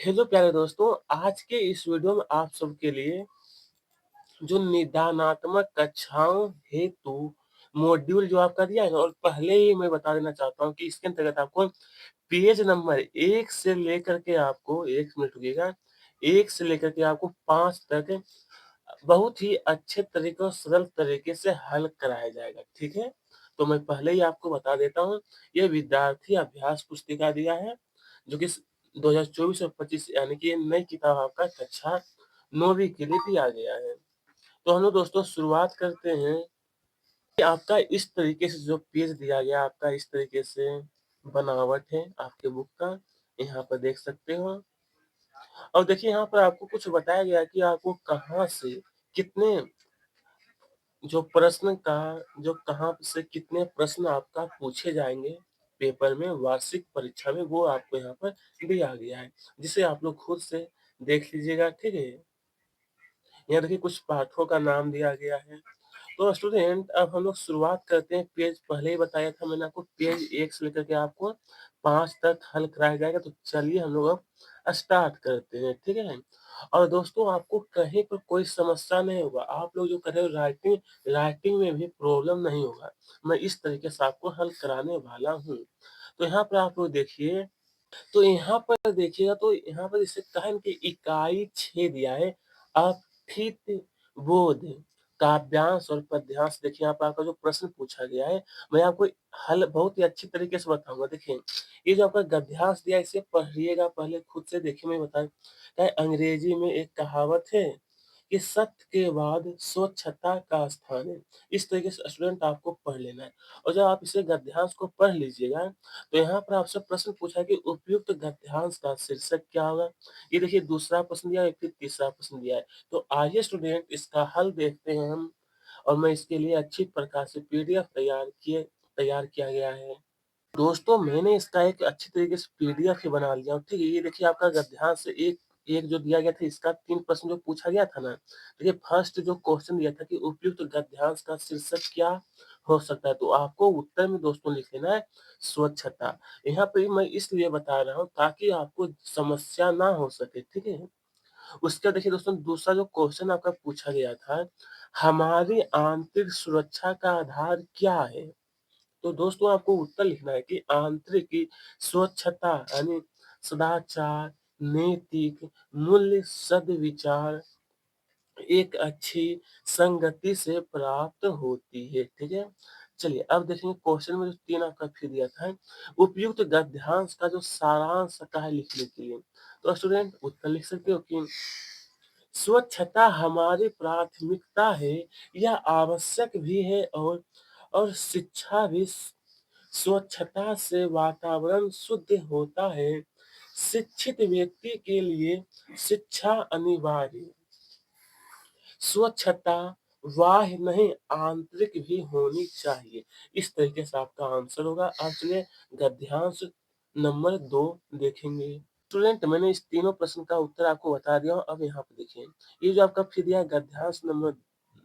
Hello प्यारे दोस्तों, आज के इस वीडियो में आप सबके लिए जो निदानात्मक कक्षाओं हेतु मॉड्यूल जो आपका दिया है ना, और पहले ही मैं बता देना चाहता हूँ कि इसके अंतर्गत आपको पेज नंबर 1 से लेकर के आपको 1 मिनट रुकिएगा, 1 से लेकर के आपको 5 तक बहुत ही अच्छे तरीके और सरल तरीके से हल कराया जाएगा, ठीक है? तो मैं पहले ही आपको बता देता हूँ, ये विद्यार्थी अभ्यास पुस्तिका दिया है, जो कि 2024 और 25 यानी कि ये नई किताब आपका कक्षा 9वीं के लिए दिया गया है। तो हम लोग दोस्तों शुरुआत करते हैं कि आपका इस तरीके से जो पेज दिया गया, आपका इस तरीके से बनावट है आपके बुक का, यहाँ पर देख सकते हो। और देखिए यहाँ पर आपको कुछ बताया गया है कि आपको कहाँ से कितने जो प्रश्न का जो कहाँ से कितने प्रश्न आपका पूछे जाएँगे पेपर में, वार्षिक परीक्षा में, वो आपको यहाँ पर दिया गया है, जिसे आप लोग खुद से देख लीजिएगा, ठीक है? यहाँ देखिए कुछ पाठों का नाम दिया गया है। तो स्टूडेंट अब हम लोग शुरुआत करते हैं, पेज पहले ही बताया था मैंने आपको, पेज 1 से लेकर के आपको 5 तक हल कराया जाएगा। तो चलिए हम लोग अब स्टार्ट करते हैं, ठीक है? और दोस्तों आपको कहीं पर कोई समस्या नहीं होगा, आप लोग जो कर रहे हो राइटिंग राइटिंग में भी प्रॉब्लम नहीं होगा। मैं इस तरीके से आपको हल कराने वाला हूँ। तो यहाँ पर आप लोग देखिए, तो यहाँ पर देखिएगा, तो यहाँ पर इसे कहा है कि इकाई 6 दिया है, अपठित बोध, काव्यांश और पद्यांश। देखिए यहाँ पर आपका जो प्रश्न पूछा गया है, मैं आपको हल बहुत ही अच्छी तरीके से बताऊंगा। देखिए ये जो आपका गद्यांश दिया है, इसे पढ़िएगा पहले खुद से, देखिए मैं बता क्या है, अंग्रेजी में एक कहावत है कि सत्य के बाद स्वच्छता का स्थान है। इस तरीके से स्टूडेंट आपको पढ़ लेना है। और जब आप इसे गद्यांश को पढ़ लीजिएगा, तो यहाँ पर आपसे प्रश्न पूछा है कि उपयुक्त गद्यांश का शीर्षक क्या होगा? ये देखिए दूसरा प्रश्न दिया है, फिर तीसरा प्रश्न दिया है। तो आइए स्टूडेंट इसका हल देखते हैं हम, और मैं इसके लिए अच्छी प्रकार से पीडीएफ तैयार किया गया है। दोस्तों मैंने इसका एक अच्छी तरीके से पीडीएफ ही बना लिया हूँ, ठीक है? ये देखिए आपका गद्यांश से एक एक जो दिया गया था, इसका 3 प्रश्न जो पूछा गया था ना, देखिए फर्स्ट जो क्वेश्चन दिया था कि उपयुक्त गद्यांश का शीर्षक क्या हो सकता है? तो आपको उत्तर में दोस्तों लिख लेना है स्वच्छता। यहाँ पे मैं इसलिए बता रहा हूँ ताकि आपको समस्या ना हो सके, ठीक है? उसके बाद देखिए दोस्तों दूसरा जो क्वेश्चन आपका पूछा गया था, हमारी आंतरिक सुरक्षा का आधार क्या है? तो दोस्तों आपको उत्तर लिखना है कि आंतरिक स्वच्छता यानी सदाचार, नैतिक मूल्य, सद्विचार एक अच्छी संगति से प्राप्त होती है, ठीक है? चलिए अब देखेंगे क्वेश्चन में जो 3 आपका फिर दिया था, उपयुक्त गद्यांश का जो सारांश आता है लिखने के लिए। तो स्टूडेंट उत्तर लिख सकते हो कि स्वच्छता हमारी प्राथमिकता है, यह आवश्यक भी है, और शिक्षा भी। स्वच्छता से वातावरण शुद्ध होता है। शिक्षित व्यक्ति के लिए शिक्षा अनिवार्य। स्वच्छता बाह्य नहीं आंतरिक भी होनी चाहिए। इस तरीके से आपका आंसर होगा। अब चलिए गद्यांश नंबर 2 देखेंगे। स्टूडेंट मैंने इस तीनों प्रश्न का उत्तर आपको बता दिया हूँ। अब यहाँ पे देखिए, ये जो आपका फिर दिया है गद्यांश नंबर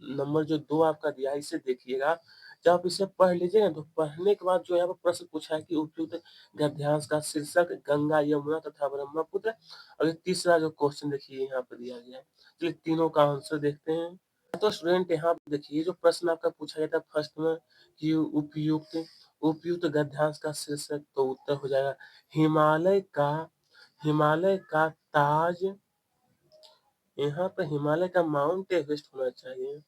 नंबर जो 2 आपका दिया है, इसे देखिएगा। जब आप इसे पढ़ लीजिएगा, तो पढ़ने के बाद जो यहाँ पे प्रश्न पूछा है कि उपयुक्त गद्यांश का शीर्षक गंगा, यमुना तथा ब्रह्मपुत्र। और ये तीसरा जो क्वेश्चन देखिए यहाँ पे दिया गया है। चलिए तीनों का आंसर देखते हैं। तो स्टूडेंट यहाँ पे देखिए, ये जो प्रश्न आपका पूछा गया था फर्स्ट में कि उपयुक्त उपयुक्त गद्यांश का शीर्षक, तो उत्तर हो जाएगा हिमालय का ताज। यहाँ पे हिमालय का माउंट एवरेस्ट होना चाहिए।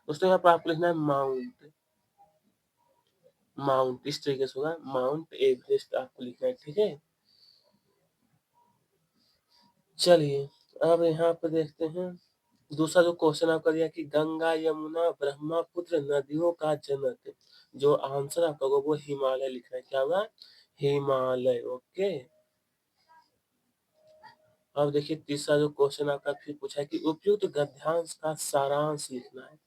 दोस्तों यहाँ पर आपको लिखना है माउंट माउंट इस तरीके से होगा, माउंट एवरेस्ट आपको लिखना है, ठीक है? चलिए अब यहाँ पे देखते हैं दूसरा जो क्वेश्चन आपका दिया कि गंगा, यमुना, ब्रह्मपुत्र नदियों का जनक। जो आंसर आपका होगा वो हिमालय लिखना है। क्या होगा? हिमालय। ओके। अब देखिए तीसरा जो क्वेश्चन आपका फिर पूछा है कि उपयुक्त गद्यांश का सारांश लिखना है।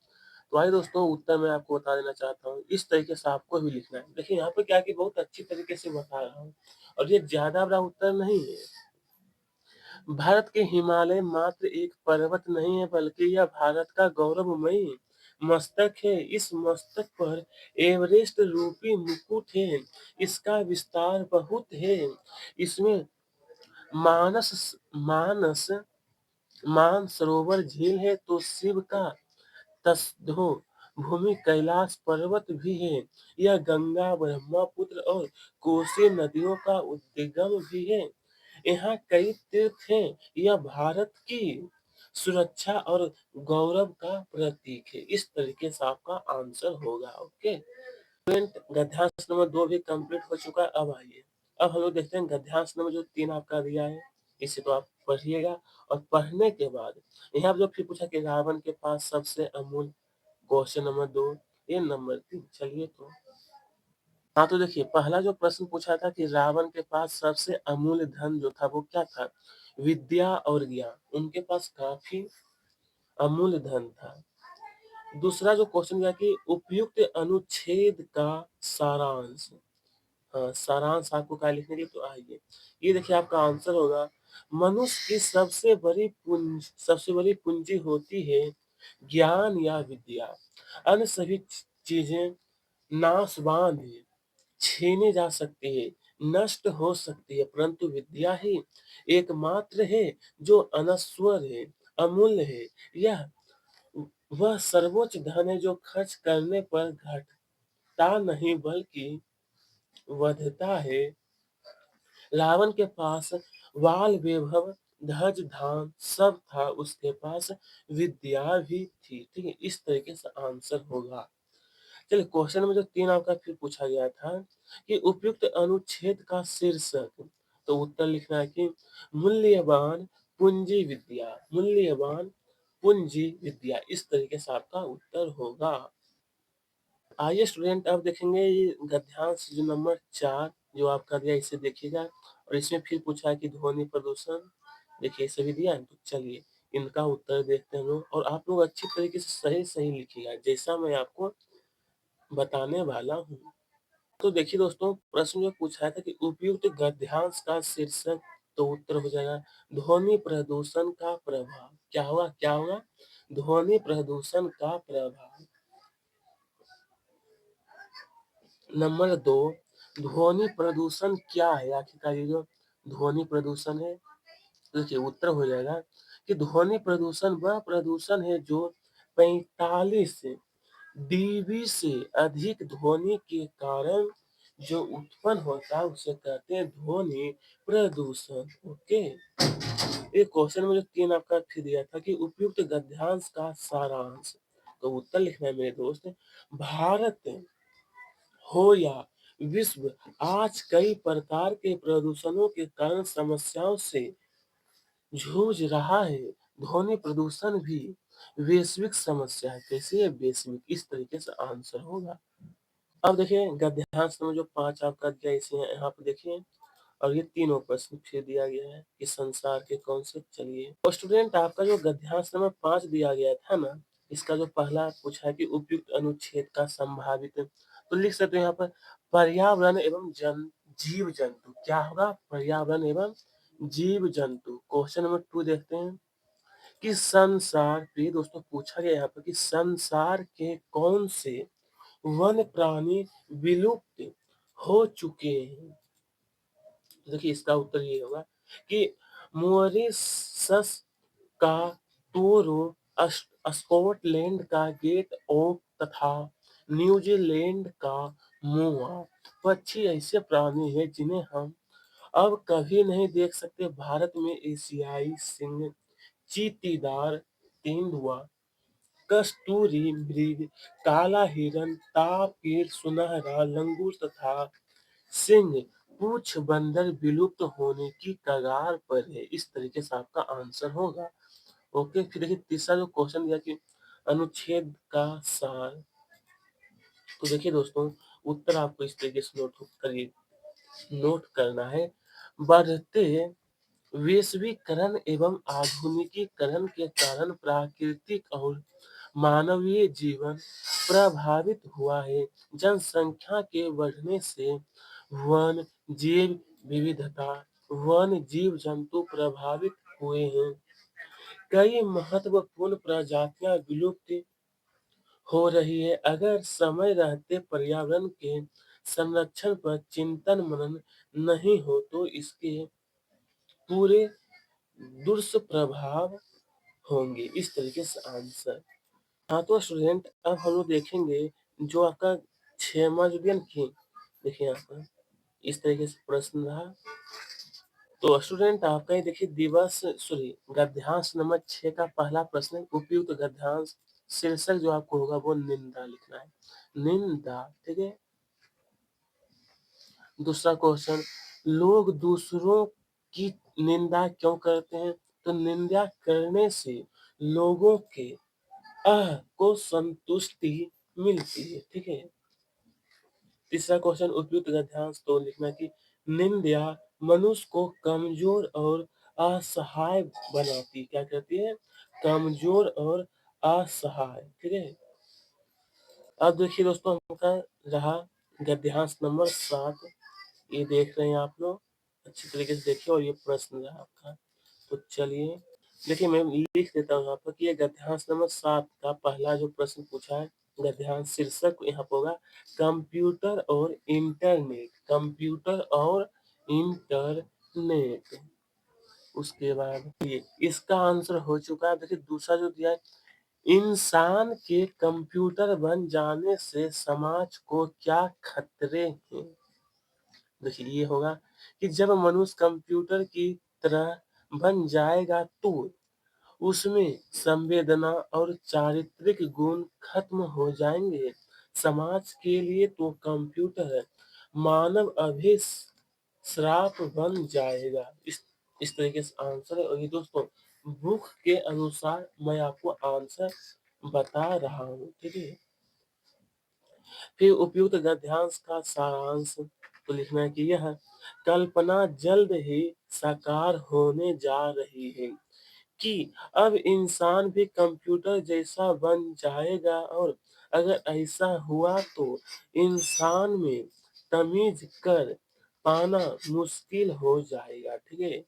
तो आइए दोस्तों उत्तर मैं आपको बता देना चाहता हूँ। इस तरीके से आपको भी लिखना है। देखिए यहाँ पे क्या है कि बहुत अच्छी तरीके से बता रहा हूँ, और ये ज्यादा बड़ा उत्तर नहीं है। भारत के हिमालय मात्र एक पर्वत नहीं है, बल्कि यह भारत का गौरवमयी मस्तक है। इस मस्तक पर एवरेस्ट रूपी मुकुट है। इसका विस्तार बहुत है। इसमें मानस मानस मानसरोवर झील है तो शिव का तसधो भूमि कैलाश पर्वत भी है। यह गंगा, ब्रह्मपुत्र और कोसी नदियों का उद्गम भी है। यहाँ कई तीर्थ हैं। यह भारत की सुरक्षा और गौरव का प्रतीक है। इस तरीके से आपका आंसर होगा। ओके, गद्यांश नंबर 2 भी कंप्लीट हो चुका है। अब आइए, अब हम लोग देखते हैं गद्यांश नंबर जो 3 आपका दिया है, इसे तो आप पढ़िएगा। और पढ़ने के बाद यहाँ पर जो फिर पूछा कि रावण के पास सबसे अमूल्य, क्वेश्चन नंबर 2, ये नंबर 3। चलिए तो हाँ, तो देखिए पहला जो प्रश्न पूछा था कि रावण के पास सबसे अमूल्य धन जो था वो क्या था? विद्या और ज्ञान। उनके पास काफी अमूल्य धन था। दूसरा जो क्वेश्चन दिया कि उपयुक्त अनुच्छेद का सारांश। हाँ, सारांश आपको क्या लिखने की, तो आइए ये देखिए आपका आंसर होगा, मनुष्य की सबसे बड़ी पूंजी होती है ज्ञान या विद्या। अन्य सभी चीजें नाशवान है, छीनी जा सकती है, नष्ट हो सकती है, परंतु विद्या ही एकमात्र है जो अनश्वर है, अमूल्य है। यह वह सर्वोच्च धन है जो खर्च करने पर घटता नहीं बल्कि बढ़ता है। रावण के पास वाल वैभव धज धाम सब था, उसके पास विद्या भी थी। ठीक है, इस तरीके से आंसर होगा। चलिए क्वेश्चन में जो 3 आपका फिर पूछा गया था कि उपयुक्त अनुच्छेद का शीर्षक, तो उत्तर लिखना है कि मूल्यवान पूंजी विद्या, मूल्यवान पूंजी विद्या। इस तरीके से आपका उत्तर होगा। आइए स्टूडेंट, अब देखेंगे ये गद्यांश जो नंबर 4 जो आपका दिया, इसे देखिएगा। और इसमें फिर पूछा है कि ध्वनि प्रदूषण, देखिए इसे भी दिया है। तो चलिए इनका उत्तर देखते हैं हम लोग, और आप लोग अच्छी तरीके से सही सही लिखिएगा जैसा मैं आपको बताने वाला हूँ। तो देखिए दोस्तों, प्रश्न जो पूछा था कि उपयुक्त गद्यांश का शीर्षक, तो उत्तर हो जाएगा ध्वनि प्रदूषण का प्रभाव। क्या होगा, क्या होगा? ध्वनि प्रदूषण का प्रभाव। नंबर 2, ध्वनि प्रदूषण क्या है? आखिरकार ये जो ध्वनि प्रदूषण है, देखिए उत्तर हो जाएगा कि ध्वनि प्रदूषण वह प्रदूषण है जो 45 डीबी से अधिक ध्वनि के कारण जो उत्पन्न होता है उसे कहते हैं ध्वनि प्रदूषण। ओके, एक क्वेश्चन में जो 3 आपका फिर दिया था कि उपयुक्त गद्यांश का सारांश, तो उत्तर लिखना है मेरे दोस्त, भारत हो या विश्व आज कई प्रकार के प्रदूषणों के कारण समस्याओं से जूझ रहा है। ध्वनि प्रदूषण भी वैश्विक समस्या है। कैसे है? वैश्विक। इस तरीके से आंसर होगा। अब देखिए गद्यांश में जो 5 आपका दिया, इसे यहाँ पे देखिए। और ये तीनों प्रश्न फिर दिया गया है कि संसार के कौन से, चलिए। और स्टूडेंट आपका जो गद्यांश नंबर 5 दिया गया था ना, इसका जो पहला पूछा है कि उपयुक्त अनुच्छेद का संभावित, तो लिख सकते हैं यहाँ पर पर्यावरण एवं जीव जंतु। क्या होगा? पर्यावरण एवं जीव जंतु। क्वेश्चन नंबर 2 देखते हैं कि संसार, प्रिय दोस्तों पूछा गया यहाँ पर कि संसार के कौन से वन प्राणी विलुप्त हो चुके हैं? तो देखिए इसका उत्तर ये होगा कि मॉरिशस का टोरो, स्कॉटलैंड का गेट ओक तथा न्यूजीलैंड का मोआ पक्षी ऐसे प्राणी हैं जिन्हें हम अब कभी नहीं देख सकते। भारत में एशियाई सिंह, चीतीदार, तेंदुआ, कस्तूरी मृग, काला हिरन, तापीर, सुनहरा, लंगूर तथा सिंह पूछ बंदर विलुप्त होने की कगार पर है। इस तरीके से आपका आंसर होगा। ओके, फिर देखिए तीसरा जो क्वेश्चन दिया कि अनुच्छेद का सार, तो देखिए दोस्तों उत्तर आपको इस तरीके से नोट करना है। बढ़ते वैश्वीकरण एवं आधुनिकीकरण के कारण प्राकृतिक और मानवीय जीवन प्रभावित हुआ है। जनसंख्या के बढ़ने से वन जीव विविधता, वन जीव जंतु प्रभावित हुए हैं। कई महत्वपूर्ण प्रजातियां विलुप्त हो रही है। अगर समय रहते पर्यावरण के संरक्षण पर चिंतन मनन नहीं हो तो इसके पूरे दुष्प्रभाव होंगे। इस तरीके से आंसर। हाँ, तो स्टूडेंट अब हम लोग देखेंगे जो आपका 6वां जो दिया ना कि देखिए यहाँ पर इस तरीके से प्रश्न रहा। तो स्टूडेंट आपका ये देखिए गद्यांश नंबर 6 का पहला प्रश्न है, उपयुक्त गद्यांश शीर्षक जो आपको होगा वो निंदा लिखना है। निंदा, ठीक है। दूसरा क्वेश्चन, लोग दूसरों की निंदा क्यों करते हैं? तो निंदा करने से लोगों के को संतुष्टि मिलती है, ठीक है। तीसरा क्वेश्चन, उपयुक्त गद्यांश तो लिखना कि निंदा मनुष्य को कमजोर और असहाय बनाती, क्या कहती है? कमजोर और असहाय, ठीक है। अब देखिए दोस्तों हमका रहा गद्यांश नंबर 7। ये देख रहे हैं आप लोग, अच्छी तरीके से देखिए और ये प्रश्न रहा आपका। तो चलिए देखिए मैं लिख देता हूँ यहाँ पर कि ये गद्यांश नंबर 7 का पहला जो प्रश्न पूछा है, गद्यांश शीर्षक यहाँ पर होगा कंप्यूटर और इंटरनेट। कंप्यूटर और इंटरनेट। उसके बाद ये इसका आंसर हो चुका है। देखिए दूसरा जो दिया है, इंसान के कंप्यूटर बन जाने से समाज को क्या खतरे हैं? देखिए ये होगा कि जब मनुष्य कंप्यूटर की तरह बन जाएगा तो उसमें संवेदना और चारित्रिक गुण खत्म हो जाएंगे। समाज के लिए तो कंप्यूटर मानव श्राप बन जाएगा। इस तरीके से आंसर है। और ये दोस्तों बुक के अनुसार मैं आपको आंसर बता रहा हूँ, ठीक है। फिर उपयुक्त गद्यांश का सारांश तो लिखना है कि यह कल्पना जल्द ही साकार होने जा रही है कि अब इंसान भी कंप्यूटर जैसा बन जाएगा, और अगर ऐसा हुआ तो इंसान में तमीज कर पाना मुश्किल हो जाएगा, ठीक है।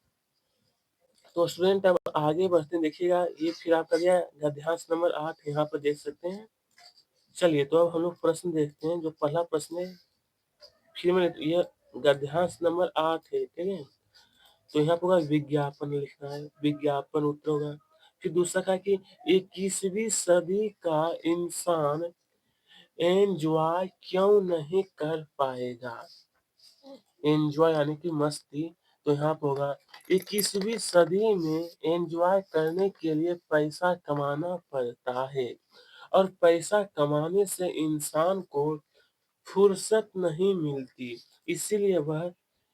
तो स्टूडेंट अब आगे बढ़ते हैं, देखिएगा ये फिर आपका दिया है गद्यांश नंबर 8, यहाँ पर देख सकते हैं। चलिए तो अब हम लोग प्रश्न देखते हैं। जो पहला प्रश्न है, फिर मैंने ये गद्यांश नंबर 8 है, ठीक है। तो यहाँ पर होगा विज्ञापन लिखना है, विज्ञापन उत्तर होगा। फिर दूसरा कहा कि 21वीं सदी का इंसान एंजॉय क्यों नहीं कर पाएगा? एंजॉय यानी कि मस्ती। तो यहाँ पर होगा 21वीं सदी में एंजॉय करने के लिए पैसा कमाना पड़ता है, और पैसा कमाने से इंसान को फुर्सत नहीं मिलती, इसीलिए वह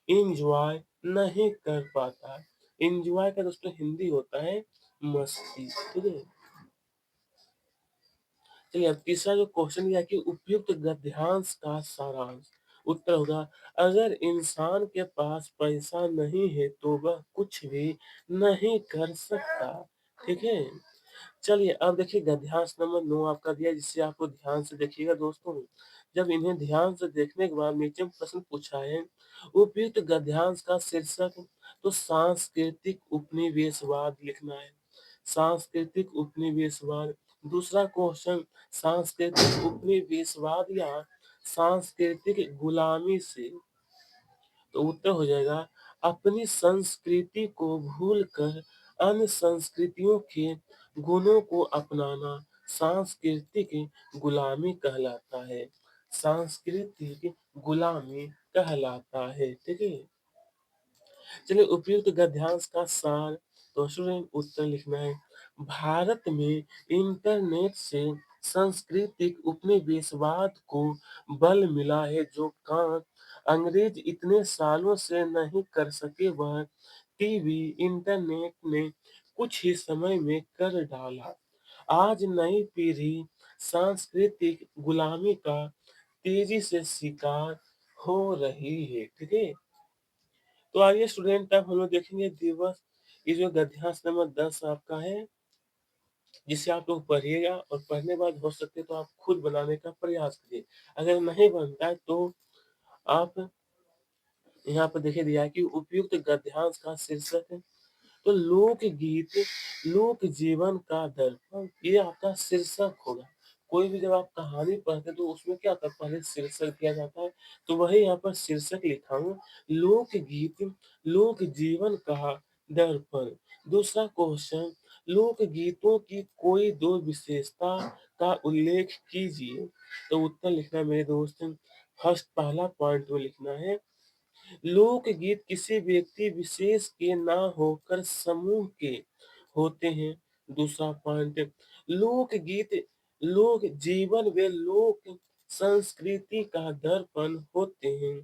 इंजॉय नहीं कर पाता। इंजॉय का दोस्तों हिंदी होता है मस्ती, ठीक है। चलिए अब तीसरा जो क्वेश्चन दिया है कि उपयुक्त गद्यांश का सारांश। उत्तर होगा अगर इंसान के पास पैसा नहीं है तो वह कुछ भी नहीं कर सकता, ठीक है। चलिए अब देखिए गद्यांश नंबर 9 आपका दिया है, जिससे आपको ध्यान से देखिएगा दोस्तों। जब इन्हें ध्यान से देखने के बाद नीचे में प्रश्न पूछा है, उपयुक्त गद्यांश का शीर्षक तो सांस्कृतिक उपनिवेशवाद लिखना है। सांस्कृतिक उपनिवेशवाद। दूसरा क्वेश्चन, सांस्कृतिक उपनिवेशवाद या सांस्कृतिक गुलामी से। तो उत्तर हो जाएगा अपनी संस्कृति को भूलकर अन्य संस्कृतियों के गुणों को अपनाना सांस्कृतिक गुलामी कहलाता है। सांस्कृतिक गुलामी कहलाता है, ठीक है। चलिए उपयुक्त गद्यांश का सार। तो स्टूडेंट उत्तर लिखना है भारत में इंटरनेट से सांस्कृतिक उपनिवेशवाद को बल मिला है, जो काम अंग्रेज इतने सालों से नहीं कर सके वह टीवी इंटरनेट ने कुछ ही समय में कर डाला। आज नई पीढ़ी सांस्कृतिक गुलामी का तेजी से शिकार हो रही है, ठीक है। तो आइए स्टूडेंट अब हम लोग देखेंगे दिवस। ये जो गद्यांश नंबर 10 आपका है, जिसे आप लोग पढ़िएगा और पढ़ने के बाद हो सके तो आप खुद बनाने का प्रयास करिए। अगर नहीं बनता है तो आप यहाँ पर देखिए दिया है कि उपयुक्त गद्यांश का शीर्षक है तो लोकगीत लोक जीवन का दर्पण, ये आपका शीर्षक होगा। कोई भी जब आप कहानी पढ़ते हैं तो उसमें क्या होता है, पहले शीर्षक दिया जाता है। तो वही यहाँ पर शीर्षक लिखा हूँ, लोकगीत लोक जीवन का दर्पण। दूसरा क्वेश्चन, लोकगीतों की कोई दो विशेषता का उल्लेख कीजिए। तो उत्तर लिखना है मेरे दोस्त, फर्स्ट पहला पॉइंट में लिखना है, लोकगीत किसी व्यक्ति विशेष के ना होकर समूह के होते हैं। दूसरा पॉइंट, लोकगीत लोक जीवन व लोक संस्कृति का दर्पण होते हैं।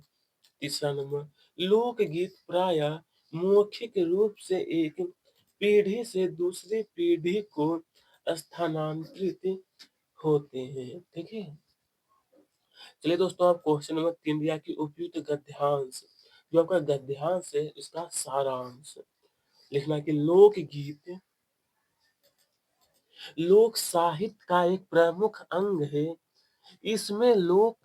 तीसरा नंबर, लोकगीत प्रायः मौखिक रूप से एक पीढ़ी से दूसरी पीढ़ी को स्थानांतरित होते हैं। ठीक है। चलिए दोस्तों, आप क्वेश्चन नंबर 3 दिया कि उपयुक्त गद्यांश, जो आपका गद्यांश है उसका सारांश लिखना है कि लोकगीत लोक साहित्य का एक प्रमुख अंग है। इसमें लोक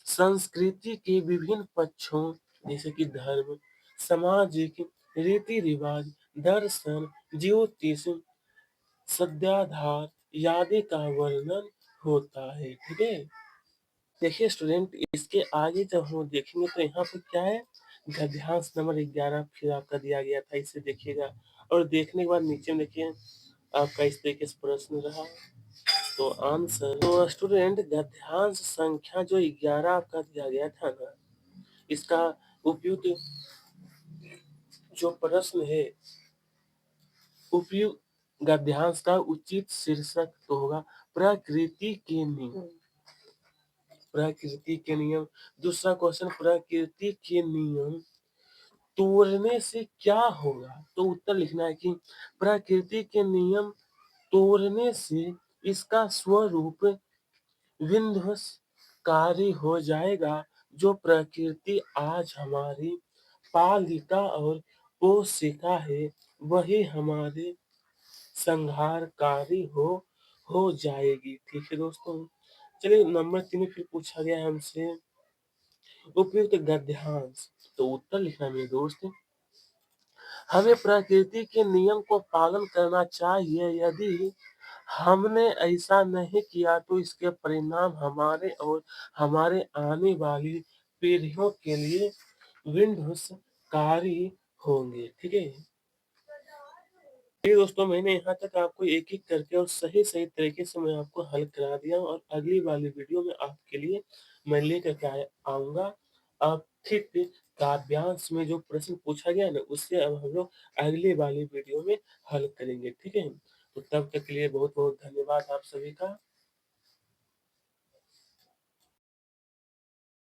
संस्कृति के विभिन्न पक्षों जैसे कि धर्म, सामाजिक रीति रिवाज, दर्शन, ज्योतिष, सदाचार आदि का वर्णन होता है। ठीक है। देखिए स्टूडेंट, इसके आगे जब हम देखेंगे तो यहाँ पे क्या है, गद्यांश नंबर 11 फिर आपका दिया गया था, इसे देखिएगा। और देखने के बाद नीचे में देखिए आपका इस तरीके से प्रश्न रहा। तो आंसर, तो स्टूडेंट गद्यांश संख्या जो 11 आपका दिया गया था ना, इसका उपयुक्त जो प्रश्न है, उपयुक्त गद्यांश का उचित शीर्षक तो होगा प्रकृति के नियम। प्रकृति के नियम। दूसरा क्वेश्चन, प्रकृति के नियम तोड़ने से क्या होगा। तो उत्तर लिखना है कि प्रकृति के नियम तोड़ने से इसका स्वरूप विध्वंसकारी हो जाएगा। जो प्रकृति आज हमारी पालिका और पोषिका है, वही हमारे संहारकारी हो जाएगी। ठीक है दोस्तों। चलिए नंबर 3 में फिर पूछा गया है हमसे उपयुक्त गद्यांश। तो उत्तर लिखना मेरे दोस्त, हमें प्रकृति के नियम को पालन करना चाहिए। यदि हमने ऐसा नहीं किया तो इसके परिणाम हमारे और हमारे आने वाली पीढ़ियों के लिए विध्वंसकारी होंगे। ठीक है। ये दोस्तों, मैंने यहाँ तक आपको एक एक करके और सही सही तरीके से मैं आपको हल करा दिया हूँ, और अगली वाली वीडियो में आपके लिए मैं लेकर के आऊंगा। अब ठीक काव्यांश में जो प्रश्न पूछा गया ना, उससे अब हम लोग अगली वाली वीडियो में हल करेंगे। ठीक है। तो तब तक के लिए बहुत बहुत धन्यवाद आप सभी का।